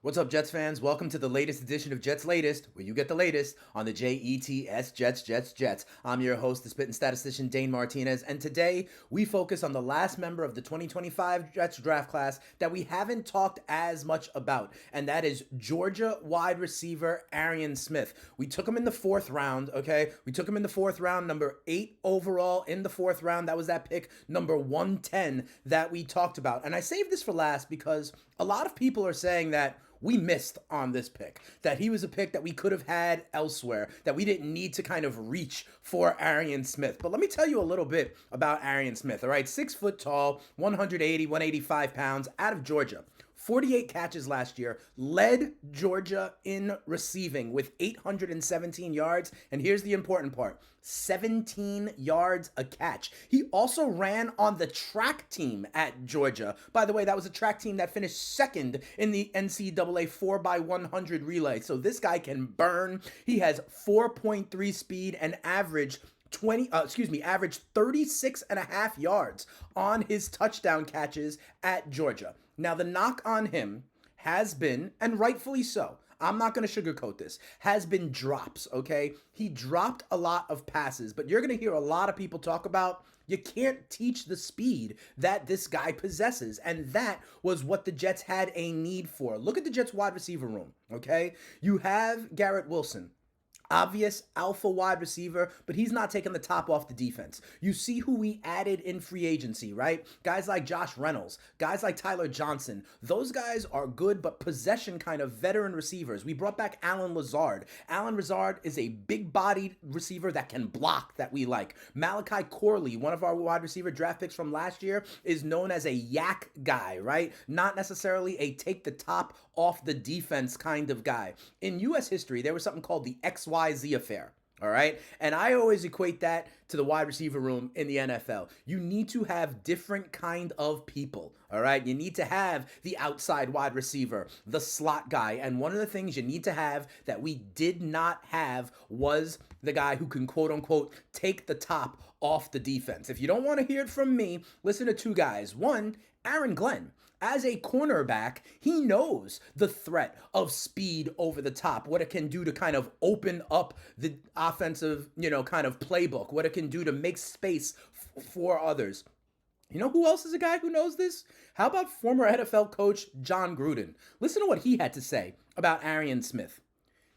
What's up, Jets fans? Welcome to the latest edition of Jets Latest, where you get the latest on the Jets, Jets. I'm your host, the spitting statistician, Dane Martinez, and today we focus on the last member of the 2025 Jets draft class that we haven't talked as much about, and that is Georgia wide receiver Arian Smith. We took him in the fourth round, okay? We took him in the fourth round, number 8 overall in the fourth round. That was that pick, number 110, that we talked about. And I saved this for last because a lot of people are saying that we missed on this pick, that he was a pick that we could have had elsewhere, that we didn't need to kind of reach for Arian Smith. But let me tell you a little bit about Arian Smith, all right? 6 foot tall, 180, 185 pounds, out of Georgia. 48 catches last year, led Georgia in receiving with 817 yards. And here's the important part, 17 yards a catch. He also ran on the track team at Georgia. By the way, that was a track team that finished second in the NCAA 4x100 relay. So this guy can burn. He has 4.3 speed and average 36 and a half yards on his touchdown catches at Georgia. Now, the knock on him has been, and rightfully so, I'm not going to sugarcoat this, has been drops, okay? He dropped a lot of passes, but you're going to hear a lot of people talk about you can't teach the speed that this guy possesses, and that was what the Jets had a need for. Look at the Jets wide receiver room, okay? You have Garrett Wilson, obvious alpha wide receiver, but he's not taking the top off the defense. You see who we added in free agency, right? Guys like Josh Reynolds, guys like Tyler Johnson. Those guys are good, but possession kind of veteran receivers. We brought back Allen Lazard. Allen Lazard is a big-bodied receiver that can block, that we like. Malachi Corley, one of our wide receiver draft picks from last year, is known as a yak guy, right? Not necessarily a take the top off the defense kind of guy. In U.S. history, there was something called the XYZ affair. All right. And I always equate that to the wide receiver room in the NFL. You need to have different kind of people. All right. You need to have the outside wide receiver, the slot guy. And one of the things you need to have that we did not have was the guy who can, quote unquote, take the top off the defense. If you don't want to hear it from me, listen to two guys. One, Aaron Glenn. As a cornerback, he knows the threat of speed over the top, what it can do to kind of open up the offensive, kind of playbook, what it can do to make space for others. You know who else is a guy who knows this? How about former NFL coach John Gruden? Listen to what he had to say about Arian Smith.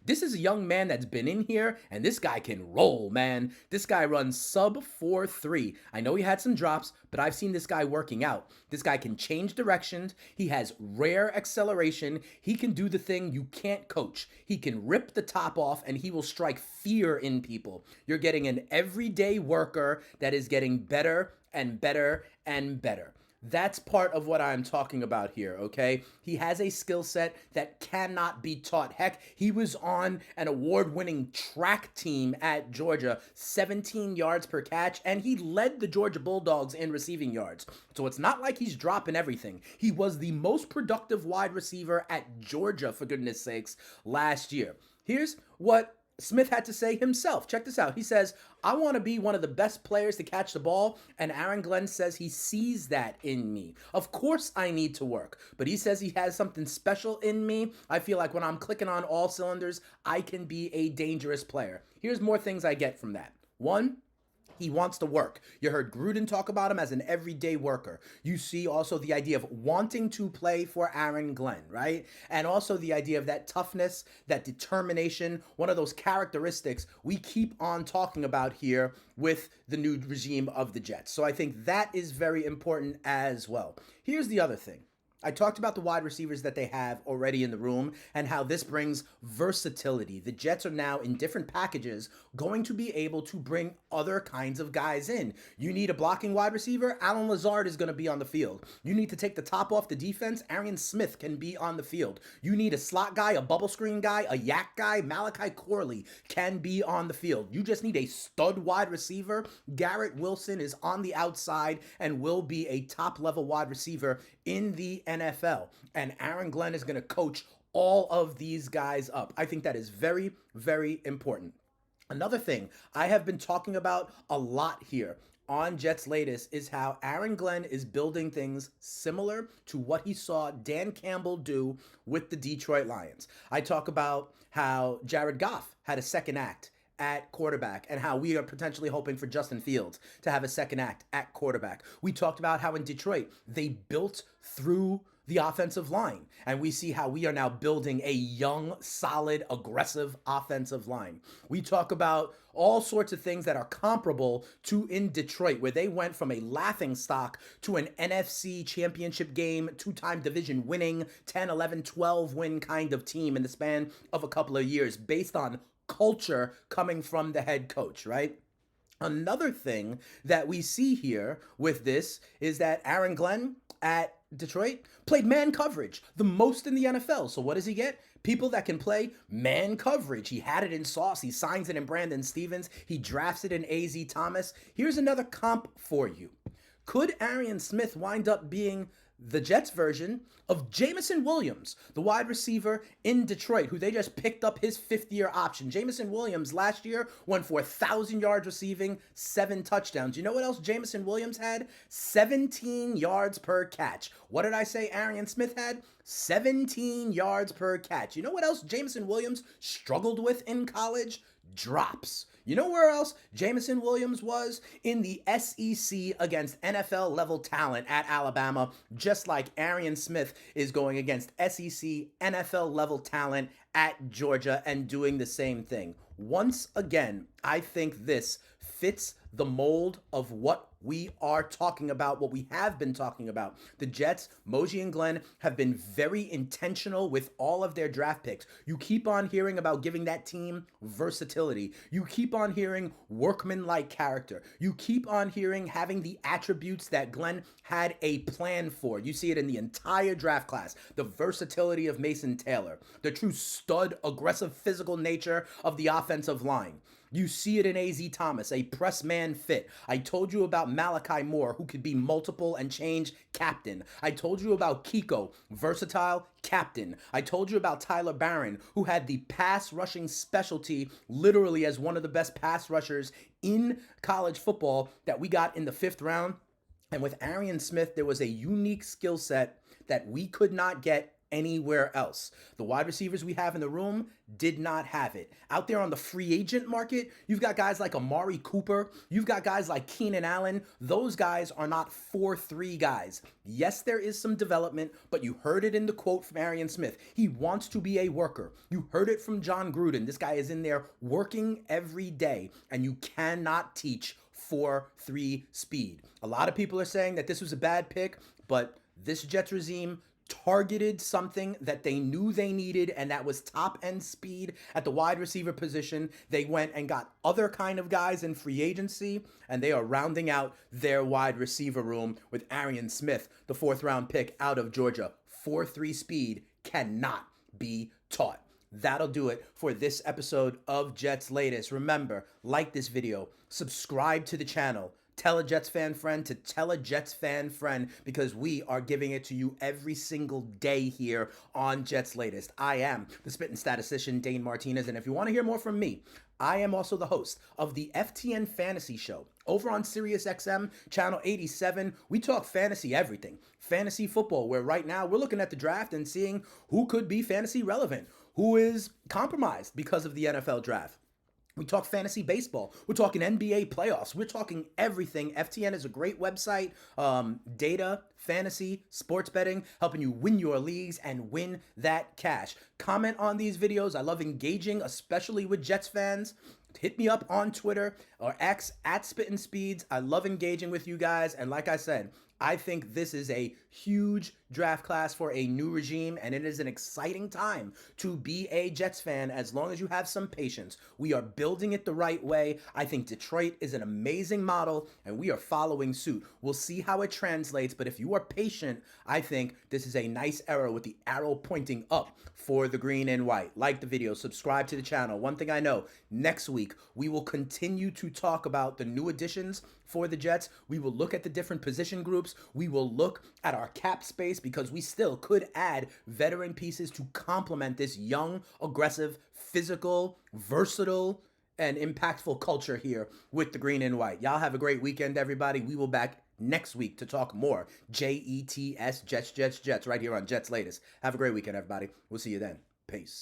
This is a young man that's been in here, and this guy can roll, man. This guy runs sub 4.3. I know he had some drops, but I've seen this guy working out. This guy can change directions. He has rare acceleration. He can do the thing you can't coach. He can rip the top off, and he will strike fear in people. You're getting an everyday worker that is getting better and better and better. That's part of what I'm talking about here, okay? He has a skill set that cannot be taught. Heck, he was on an award-winning track team at Georgia, 17 yards per catch, and he led the Georgia Bulldogs in receiving yards. So it's not like he's dropping everything. He was the most productive wide receiver at Georgia, for goodness sakes, last year. Here's what Smith had to say himself. Check this out. He says, I want to be one of the best players to catch the ball, and Aaron Glenn says he sees that in me. Of course I need to work, but he says he has something special in me. I feel like when I'm clicking on all cylinders, I can be a dangerous player. Here's more things I get from that. One, he wants to work. You heard Gruden talk about him as an everyday worker. You see also the idea of wanting to play for Aaron Glenn, right? And also the idea of that toughness, that determination, one of those characteristics we keep on talking about here with the new regime of the Jets. So I think that is very important as well. Here's the other thing. I talked about the wide receivers that they have already in the room and how this brings versatility. The Jets are now in different packages going to be able to bring other kinds of guys in. You need a blocking wide receiver, Allen Lazard is going to be on the field. You need to take the top off the defense, Arian Smith can be on the field. You need a slot guy, a bubble screen guy, a yak guy, Malachi Corley can be on the field. You just need a stud wide receiver. Garrett Wilson is on the outside and will be a top level wide receiver in the NFL. And Aaron Glenn is going to coach all of these guys up. I think that is very, very important. Another thing I have been talking about a lot here on Jets latest is how Aaron Glenn is building things similar to what he saw Dan Campbell do with the Detroit Lions. I talk about how Jared Goff had a second act at quarterback and how we are potentially hoping for Justin Fields to have a second act at quarterback. We talked about how in Detroit they built through the offensive line, and we see how we are now building a young, solid, aggressive offensive line. We talk about all sorts of things that are comparable to in Detroit, where they went from a laughing stock to an NFC championship game, two-time division winning, 10, 11, 12 win kind of team in the span of a couple of years based on culture coming from the head coach, right? Another thing that we see here with this is that Aaron Glenn at Detroit played man coverage, the most in the NFL. So what does he get? People that can play man coverage. He had it in Sauce. He signs it in Brandon Stevens. He drafts it in A.Z. Thomas. Here's another comp for you. Could Arian Smith wind up being the Jets version of Jameson Williams, the wide receiver in Detroit, who they just picked up his fifth-year option? Jameson Williams last year went for 1,000 yards receiving, 7 touchdowns. You know what else Jameson Williams had? 17 yards per catch. What did I say Arian Smith had? 17 yards per catch. You know what else Jameson Williams struggled with in college? Drops. You know where else Jameson Williams was? In the SEC against NFL level talent at Alabama, just like Arian Smith is going against SEC NFL level talent at Georgia and doing the same thing. Once again, I think this fits the mold of what we are talking about, what we have been talking about. The Jets, Mosey and Glenn, have been very intentional with all of their draft picks. You keep on hearing about giving that team versatility. You keep on hearing workman-like character. You keep on hearing having the attributes that Glenn had a plan for. You see it in the entire draft class. The versatility of Mason Taylor, the true stud, aggressive, physical nature of the offensive line. You see it in A.Z. Thomas, a press man fit. I told you about Malachi Moore, who could be multiple and change captain. I told you about Kiko, versatile captain. I told you about Tyler Barron, who had the pass rushing specialty literally as one of the best pass rushers in college football that we got in the 5th round. And with Arian Smith, there was a unique skill set that we could not get anywhere else. The wide receivers we have in the room did not have it. Out there on the free agent market, you've got guys like Amari Cooper. You've got guys like Keenan Allen. Those guys are not 4-3 guys. Yes, there is some development, but you heard it in the quote from Arian Smith. He wants to be a worker. You heard it from John Gruden. This guy is in there working every day, and you cannot teach 4-3 speed. A lot of people are saying that this was a bad pick, but this Jets regime targeted something that they knew they needed, and that was top end speed at the wide receiver position. They went and got other kind of guys in free agency, and they are rounding out their wide receiver room with Arian Smith, the 4th round pick out of Georgia. 4-3 speed cannot be taught. That'll do it for this episode of Jets Latest. Remember, like this video, subscribe to the channel, tell a Jets fan friend to tell a Jets fan friend, because we are giving it to you every single day here on Jets Latest. I am the spitting statistician, Dane Martinez, and if you want to hear more from me, I am also the host of the FTN Fantasy Show over on SiriusXM, channel 87. We talk fantasy everything, fantasy football, where right now we're looking at the draft and seeing who could be fantasy relevant, who is compromised because of the NFL draft. We talk fantasy baseball. We're talking NBA playoffs. We're talking everything. FTN is a great website. Data, fantasy, sports betting, helping you win your leagues and win that cash. Comment on these videos. I love engaging, especially with Jets fans. Hit me up on Twitter or X at Spittin' Speeds. I love engaging with you guys. And like I said, I think this is a huge draft class for a new regime, and it is an exciting time to be a Jets fan as long as you have some patience. We are building it the right way. I think Detroit is an amazing model, and we are following suit. We'll see how it translates, but if you are patient, I think this is a nice era with the arrow pointing up for the green and white. Like the video, subscribe to the channel. One thing I know, next week we will continue to talk about the new additions for the Jets. We will look at the different position groups. We will look at our cap space, because we still could add veteran pieces to complement this young, aggressive, physical, versatile, and impactful culture here with the green and white. Y'all have a great weekend, everybody. We will back next week to talk more Jets, Jets, right here on Jets Latest. Have a great weekend, everybody. We'll see you then. Peace.